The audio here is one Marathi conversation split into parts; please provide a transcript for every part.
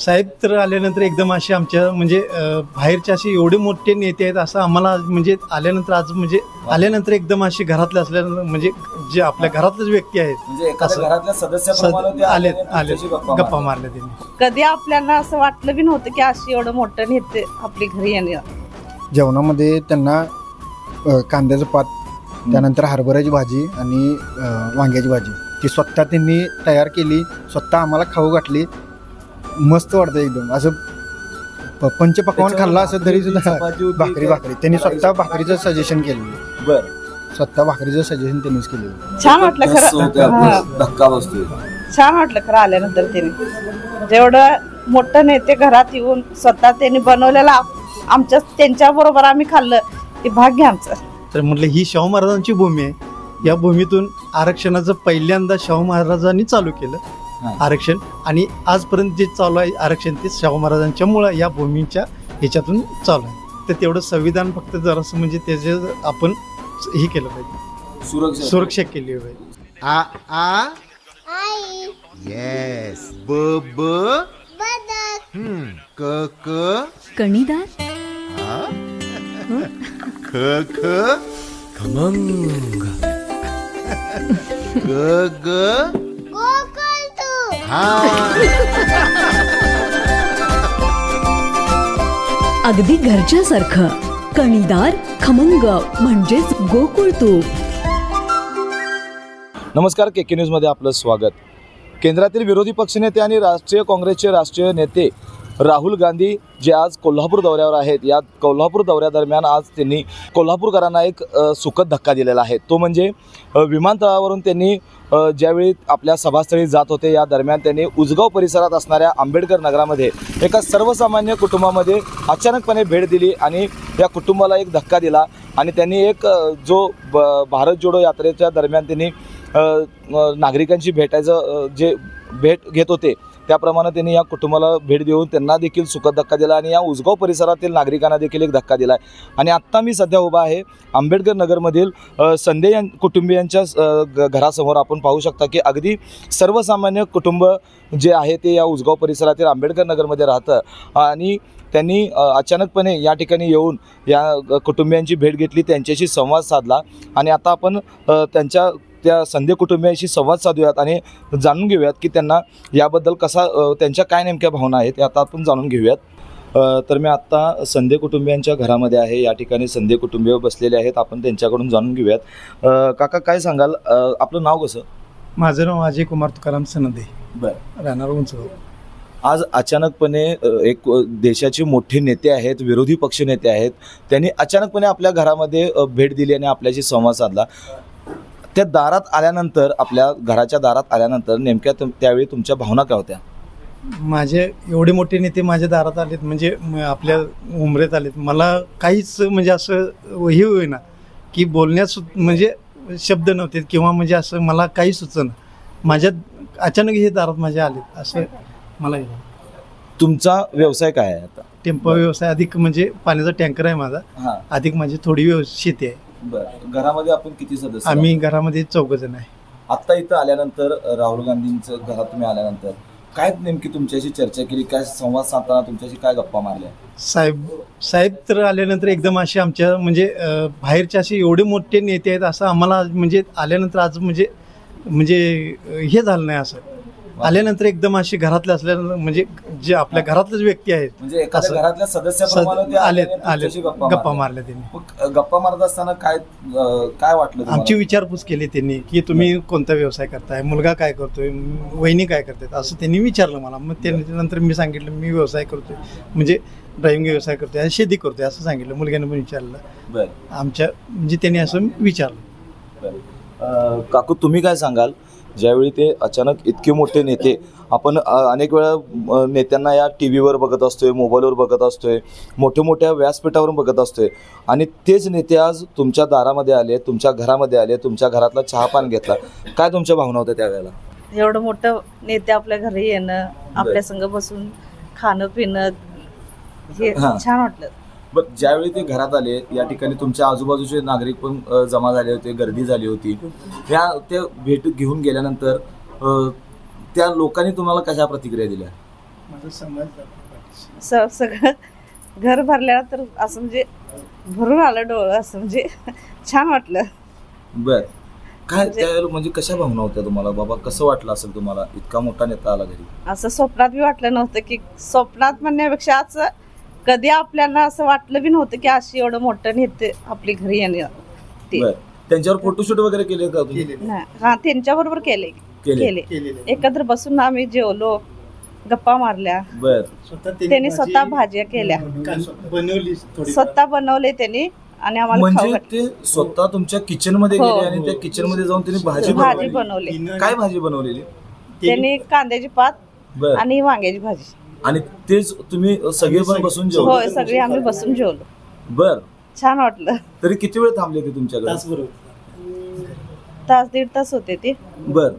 साहेब तर आल्यानंतर एकदम असे आमच्या म्हणजे बाहेरचे असे एवढे मोठे नेते आहेत असं आम्हाला म्हणजे आल्यानंतर आज म्हणजे आल्यानंतर एकदम असे घरातले असल्यानंतर म्हणजे जे आपल्या घरातलेच व्यक्ती आहेत म्हणजे एखाद्या घरातल्या सदस्याप्रमाणे ते आले गप्पा मारल्या त्यांनी. कधी आपल्याला असं वाटलं बी नव्हतं की अशी एवढं मोठं नेते आपली घरी येणार. जेवणामध्ये त्यांना कांद्याचं पात, त्यानंतर हरभऱ्याची भाजी आणि वांग्याची भाजी ती स्वतः त्यांनी तयार केली, स्वतः आम्हाला खाऊ घातली. मस्त वाटतं एकदम असं पंचपक्वान्न खाल्ला असं तरी सुद्धा भाकरी त्यांनी स्वतः भाकरीचं सजेशन केलं. बरं, स्वतः भाकरीचं सजेशन त्यांनीच केलं. छान वाटलं खरं, धक्का बसतोय. छान वाटलं खरं आल्यानंतर त्यांनी जेवढं मोठं नेते घरात येऊन स्वतः त्यांनी बनवलेला आमच्या त्यांच्या बरोबर आम्ही खाल्लं ते भाग्य आमचं. तर म्हटलं ही शाहू महाराजांची भूमी आहे, या भूमीतून आरक्षणाचं पहिल्यांदा शाहू महाराजांनी चालू केलं आरक्षण, आणि आजपर्यंत जे चालू आहे आरक्षण ते शाहू महाराजांच्या मुळे या भूमीच्या ह्याच्यातून चालू आहे. तर तेवढं संविधान फक्त जरासं म्हणजे त्याचे आपण हे केलं पाहिजे, सुरक्षा केली पाहिजे. आ आ येस ब ब क क कणीदार, ख ख खमंग, ग ग अगदी घरच्यासारखं कणीदार खमंग म्हणजेच गोकुळ तूप. नमस्कार, केके न्यूजमध्ये आपलं स्वागत. केंद्रातील विरोधी पक्षनेते आणि राष्ट्रीय काँग्रेसचे राष्ट्रीय नेते राहुल गांधी जे आज कोल्हापूर दौऱ्यावर आहेत, या कोल्हापूर दौऱ्यादरम्यान आज त्यांनी कोल्हापूरकरांना एक सुखद धक्का दिलेला आहे. तो म्हणजे विमानतळावरून त्यांनी ज्यावेळी आपल्या सभास्थळी जात होते या दरम्यान त्यांनी उजगाव परिसरात असणाऱ्या आंबेडकर नगरामध्ये एका सर्वसामान्य कुटुंबामध्ये अचानकपणे भेट दिली आणि या कुटुंबाला एक धक्का दिला. आणि त्यांनी एक जो भारत जोडो यात्रेच्या दरम्यान त्यांनी नागरिकांची भेटायचं जे भेट घेत होते त्याप्रमाणे त्यांनी या कुटुंबाला भेट देऊन त्यांना देखील सुखद धक्का दिला आणि या उजगाव परिसरातील नागरिकांना देखील एक धक्का दिला आहे. आणि आत्ता मी सध्या उभा आहे आंबेडकर नगरमधील संदे कुटुंबियांच्या घरासमोर. आपण पाहू शकता की अगदी सर्वसामान्य कुटुंब जे आहे ते या उजगाव परिसरातील आंबेडकर नगरमध्ये राहतं आणि त्यांनी अचानकपणे या ठिकाणी येऊन या कुटुंबियांची भेट घेतली, त्यांच्याशी संवाद साधला. आणि आता आपण त्या संदे कुटुंबियांशी संवाद साधूयात आणि जाणून घेऊयात की त्यांना याबद्दल त्यांच्या काय नेमक्या भावना आहेत ते आता आपण जाणून घेऊयात. तर मी आत्ता संदे कुटुंबियांच्या घरामध्ये आहे. या ठिकाणी संदे कुटुंबीय बसलेले आहेत, आपण त्यांच्याकडून जाणून घेऊयात. काका काय सांगाल, आपलं नाव कसं? माझं नाव अजय कुमार तुकाराम सनदे, बरं, राहणार उंचगाव. आज अचानकपणे एक देशाचे मोठे नेते आहेत, विरोधी पक्ष नेते आहेत, त्यांनी अचानकपणे आपल्या घरामध्ये भेट दिली आणि आपल्याशी संवाद साधला. त्या दारात आल्यानंतर, आपल्या घराच्या दारात आल्यानंतर नेमक्या त्यावेळी तुमच्या भावना काय होत्या? माझे एवढे मोठे नेते माझ्या दारात आलेत, म्हणजे आपल्या उमरेत आलेत, मला काहीच म्हणजे असं हे होईना की बोलण्यास म्हणजे शब्द नव्हते किंवा म्हणजे असं मला काही सुचना. माझ्या अचानक हे दारात माझ्या आलेत असं मला. तुमचा व्यवसाय काय आहे आता? टेम्पो व्यवसाय, अधिक म्हणजे पाण्याचा टँकर आहे माझा, अधिक माझी थोडी शेती आहे. बरं, घरामध्ये आपण किती सदस्य? आम्ही घरामध्ये 4 जण आहे. आत्ता इथं आल्यानंतर राहुल गांधींचं घरात तुम्ही आल्यानंतर काय नेमकी तुमच्याशी चर्चा केली, काय संवाद साधताना तुमच्याशी काय गप्पा मारल्या? साहेब तर आल्यानंतर एकदम असे आमच्या म्हणजे बाहेरचे असे एवढे मोठे नेते आहेत असं आम्हाला म्हणजे आल्यानंतर आज म्हणजे हे झालं नाही. असं आल्यानंतर एकदम असे घरातले असल्यानंतर म्हणजे जे आपल्या घरातलेच व्यक्ती आहेत, म्हणजे एखाद्या घरातल्या सदस्याप्रमाणे आले गप्पा मारल्या त्यांनी. गप्पा मारत असताना काय वाटलं? आमची विचारपूस केली त्यांनी की तुम्ही कोणता व्यवसाय करताय, मुलगा काय करतोय, वहिनी काय करतात असं त्यांनी विचारलं मला. मग त्यानंतर मी सांगितलं मी व्यवसाय करतोय, म्हणजे ड्रायव्हिंग व्यवसाय करतोय आणि शेती करतोय असं सांगितलं. मुलग्यानं पण विचारलं आमच्या, म्हणजे त्यांनी असं विचारलं. काकू तुम्ही काय सांगाल, ज्यावेळी ते अचानक इतके मोठे नेते, आपण अनेक वेळा नेत्यांना या टी व्हीवर बघत असतोय, मोबाईलवर बघत असतोय, मोठ्या व्यासपीठावर बघत असतोय, आणि तेच नेते आज तुमच्या दारामध्ये आले, तुमच्या घरामध्ये आले, तुमच्या घरातला चहापान घेतला, काय तुमच्या भावना होत्या त्यावेळेला? एवढं मोठं नेते आपल्या घरी येणं, आपल्या संग बसून खाणं पिणं, हे छान वाटलं. बरं, ज्यावेळी ते घरात आले या ठिकाणी तुमच्या आजूबाजूचे नागरिक पण जमा झाले होते, गर्दी झाली होती. त्या भेट घेऊन गेल्यानंतर त्या लोकांनी तुम्हाला कशा प्रतिक्रिया दिल्या? सगळं घर भरल्यानंतर असं म्हणजे भरून आलं डोळं, असं म्हणजे छान वाटलं. बर, काय त्यावेळेला म्हणजे कशा भावना होत्या तुम्हाला? बाबा कसं वाटलं असेल तुम्हाला, इतका मोठा नेता आला घरी? असं स्वप्नात बी वाटलं नव्हतं, की स्वप्नात म्हणण्यापेक्षा असं कधी आपल्याला असं वाटलं बी नव्हतं की अशी एवढं मोठं नेते आपली घरी येणार. ते त्यांच्यावर फोटोशूट वगैरे केले का तुम्ही? हा, त्यांच्या बरोबर केले. एकत्र बसून आम्ही जेवलो, गप्पा मारल्या. बर, त्यांनी स्वतः भाज्या केल्या, स्वतः बनवले त्यांनी आणि आम्हाला म्हणजे ते स्वतः तुमच्या किचन मध्ये गेले आणि त्या किचन मध्ये जाऊन त्यांनी भाजी बनवली. काय भाजी बनवलेली? त्यांनी कांद्याची पात आणि वांग्याची भाजी. आणि तेच तुम्ही सगळे पण बसून जेवलो? होय, सगळे आम्ही बसून जेवलो. बर, छान वाटलं. तरी किती वेळ थांबले ते तुमच्याकडे? तास दीड तास होते ते. बर,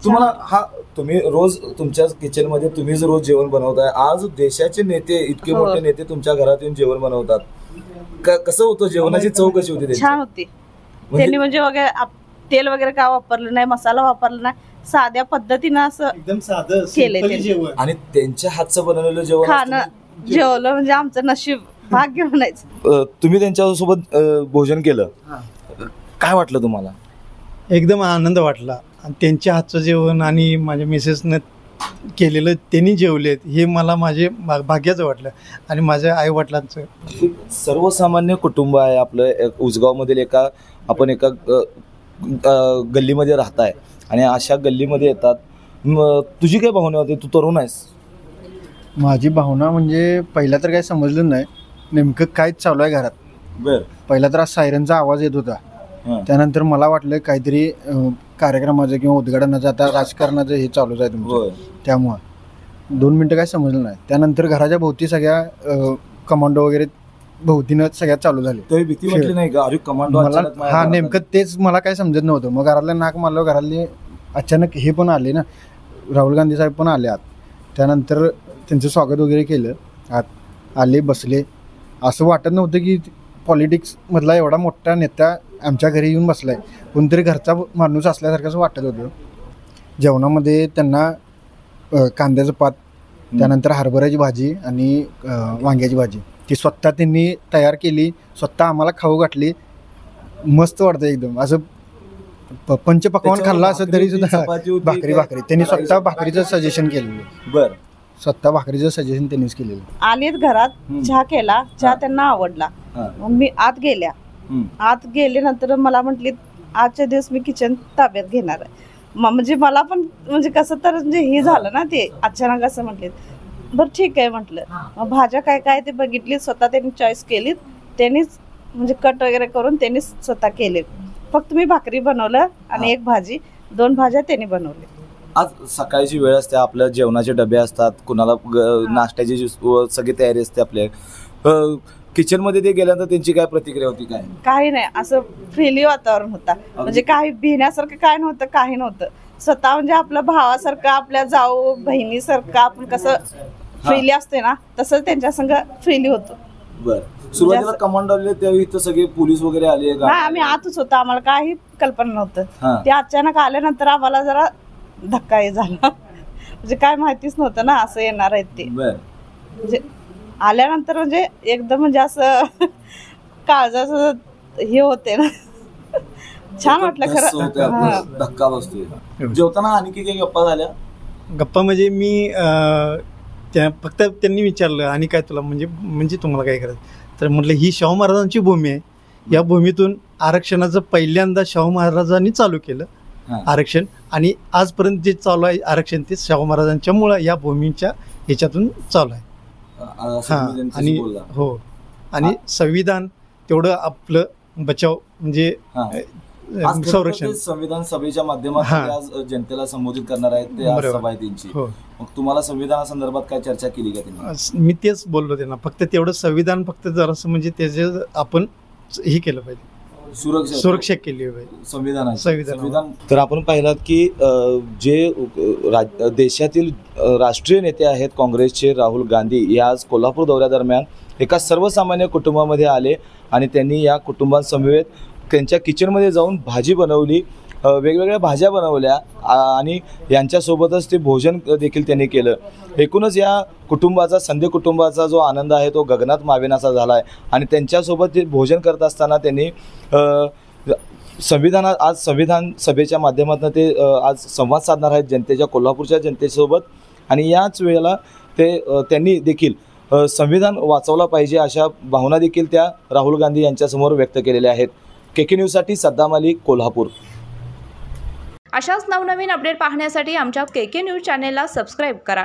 तुम्हाला हा तुम्ही रोज तुमच्या किचन मध्ये तुम्हीच रोज जेवण बनवताय, आज देशाचे नेते इतके मोठे नेते तुमच्या घरात येऊन जेवण बनवतात, कसं होतं? जेवणाची चव कशी होती? छान होती. त्यांनी म्हणजे वगैरे तेल वगैरे काय वापरलं नाही, मसाला वापरला नाही, साध्या पद्धतीनं असं एकदम साधं केलंय जेवण. आणि त्यांच्या हातचं बनवलेलं जेवण खाणं जेवलं म्हणजे आमचं नशीब, भाग्य म्हणायचं. तुम्ही त्यांच्यासोबत भोजन केलं, काय वाटलं तुम्हाला? एकदम आनंद वाटला. त्यांच्या हातचं जेवण आणि माझ्या मिसेसनं केलेलं त्यांनी जेवलेत हे मला माझे भाग्याचं वाटलं. आणि माझ्या आई वडिलांचं सर्वसामान्य कुटुंब आहे आपलं, उसगावमधील आपण एका गल्लीमध्ये राहताय आणि अशा गल्लीमध्ये येतात. तुझी काय भावना होती? तू तरुण आहेस. माझी भावना म्हणजे पहिला तर काही समजलं नाही नेमकं काय चालू आहे घरात. बर, पहिला तर सायरनचा आवाज येत होता, त्यानंतर मला वाटलं काहीतरी कार्यक्रमाचं किंवा उद्घाटनाचं आता राजकारणाचं हे चालूच आहे तुमचं, त्यामुळं 2 मिनटं काय समजलं नाही. त्यानंतर घराच्या भोवती सगळ्या कमांडो वगैरे भोवतीनं सगळ्यात चालू झाले. तरी भीती वाटली नाही का? अरे कमांडो मला हा नेमकं तेच मला काय समजत नव्हतं. मग घरातल्या नाक मारलं, घरातले अचानक हे पण आले ना, राहुल गांधी साहेब पण आले आत. त्यानंतर त्यांचं स्वागत वगैरे केलं, आत आले बसले. असं वाटत नव्हतं की पॉलिटिक्समधला एवढा मोठा नेता आमच्या घरी येऊन बसलाय, कोणतरी घरचा माणूस असल्यासारखं असं वाटत होतं. जेवणामध्ये त्यांना कांद्याचं पात, त्यानंतर हरभऱ्याची भाजी आणि वांग्याची भाजी ती स्वतः त्यांनी तयार केली, स्वतः आम्हाला खाऊ घातली. मस्त वाटतं एकदम. असं पंचपक्वान्न खाल्ला असं तरी सुद्धा भाकरी त्यांनी स्वतः भाकरीचं सजेशन केलेलं. बर, स्वतः भाकरीचं सजेशन त्यांनीच केलेलं. आलेत घरात, चहा केला, चहा त्यांना आवडला. मग मी आत गेल्यानंतर मला म्हटली आजच्या दिवस मी किचन ताब्यात घेणार आहे. म्हणजे मला पण म्हणजे कसं तर म्हणजे हे झालं ना, ते अचानक असं म्हटले. बरं ठीक आहे म्हटलं. मग भाज्या काय काय ते बघितली, स्वतः त्यांनी चॉईस केलीत, त्यांनीच म्हणजे कट वगैरे करून त्यांनीच स्वतः केले. फक्त मी भाकरी बनवलं आणि एक भाजी, 2 भाज्या त्यांनी बनवल्या. आज सकाळची वेळ असते, आपल्या जेवणाचे डबे असतात, कुणाला नाश्त्याची सगळी तयारी असते आपल्या किचन मध्ये. ते गेल्यानंतर त्यांची काय प्रतिक्रिया होती? काही नाही, असं फ्रीली वातावरण होता. म्हणजे काही भिण्यासारखं काय नव्हतं, काही नव्हतं. स्वतः म्हणजे आपल्या भावासारखं, आपल्या जाऊ बहिणीसारखं आपण कसं फ्रीली असते ना, तसंच त्यांच्या संग फ्रीली होतो. बरं, सुरुवातीला कमांड आले त्यावेळी इथं सगळे पोलीस वगैरे आले का? आम्ही आतच होतो, आम्हाला काही कल्पना नव्हतं. ते अचानक आल्यानंतर आम्हाला जरा धक्का झाला. म्हणजे काय माहितीच नव्हतं ना असं येणार आहेत ते. म्हणजे आल्यानंतर म्हणजे एकदम म्हणजे असं काळजाचं हे होते ना. छान वाटलं खरं. धक्का बसतोय. जेवताना आणखी काही गप्पा झाल्या? गप्पा म्हणजे मी फक्त त्यांनी विचारलं आणि काय तुला म्हणजे तुम्हाला काय करायचं, तर म्हटलं ही शाहू महाराजांची भूमी आहे, या भूमीतून आरक्षणाचं पहिल्यांदा शाहू महाराजांनी चालू केलं आरक्षण. आणि आजपर्यंत जे चालू आहे आरक्षण ते शाहू महाराजांच्या मुळे या भूमीच्या ह्याच्यातून चालू आहे. आणि हो, आणि संविधान तेवढं आपलं बचाव म्हणजे संरक्षण. संविधान सभेच्या माध्यमातून आज जनतेला संबोधित करणार आहेत ते, आज सभा आहे त्यांची. मग तुम्हाला संविधानासंदर्भात काय चर्चा केली का त्यांनी? मी तेच बोललो त्यांना, फक्त तेवढं संविधान फक्त जरासं म्हणजे त्याचे आपण हे केलं पाहिजे, सुरक्षा केली पाहिजे संविधान. तर आपण पाहिलात की जे देशातील राष्ट्रीय नेते आहेत काँग्रेसचे राहुल गांधी हे आज कोल्हापूर दौऱ्यादरम्यान एका सर्वसामान्य कुटुंबामध्ये आले आणि त्यांनी या कुटुंबांसमवेत त्यांच्या किचनमध्ये जाऊन भाजी बनवली वेगवेगळ्या भाज्या बनवल्या आणि यांच्यासोबतच ते भोजन देखील त्यांनी केलं. एकूणच या कुटुंबाचा, संधे कुटुंबाचा जो आनंद आहे तो गगनात मावेनासा झाला आहे. आणि त्यांच्यासोबत ते भोजन करत असताना त्यांनी आज संविधान सभेच्या माध्यमातून ते आज संवाद साधणार आहेत जनतेच्या, कोल्हापूरच्या जनतेसोबत. आणि याच वेळेला त्यांनी देखील संविधान वाचवला पाहिजे अशा भावना देखील त्या राहुल गांधी यांच्यासमोर व्यक्त केलेल्या आहेत. KK न्यूजसाठी सद्दाम अली, कोल्हापूर. अशाच नवनवीन अपडेट पाहण्यासाठी आमच्या KK न्यूज चॅनेलला सबस्क्राईब करा.